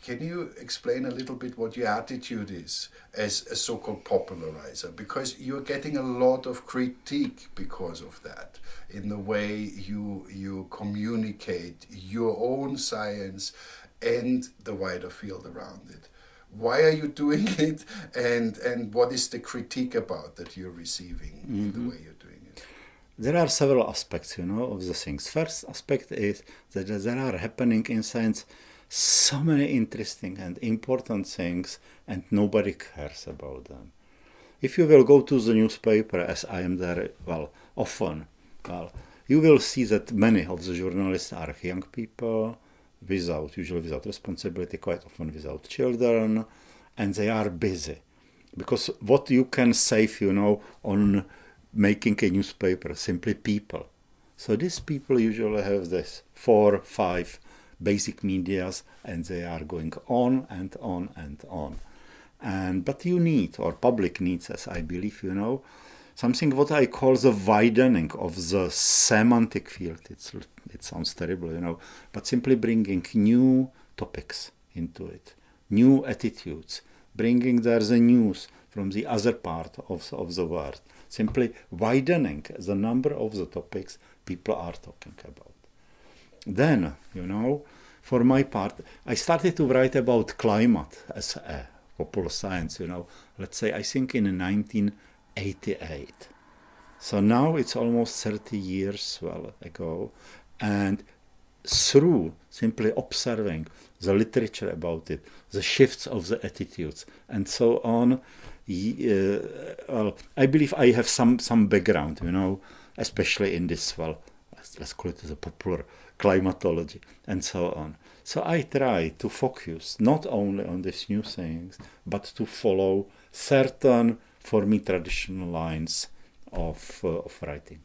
can you explain a little bit what your attitude is as a so-called popularizer? Because you're getting a lot of critique because of that, in the way you communicate your own science and the wider field around it. Why are you doing it, and what is the critique about that you're receiving in the way you're doing it? There are several aspects, of the things. First aspect is that there are happening in science so many interesting and important things, and nobody cares about them. If you will go to the newspaper, as I am there, often, you will see that many of the journalists are young people, usually without responsibility, quite often without children, and they are busy. Because what you can save, on making a newspaper, simply people. So these people usually have this 4, 5 basic medias, and they are going on and on and on. But you need, or public needs, as I believe, something what I call the widening of the semantic field. It sounds terrible, but simply bringing new topics into it, new attitudes, bringing there the news from the other part of the world, simply widening the number of the topics people are talking about. Then, for my part, I started to write about climate as a popular science, let's say, I think in 1988. So now it's almost 30 years ago, and through simply observing the literature about it, the shifts of the attitudes, and so on, I believe I have some background, especially in this, let's call it the popular climatology, and so on. So I try to focus not only on these new things, but to follow certain, for me, traditional lines of writing.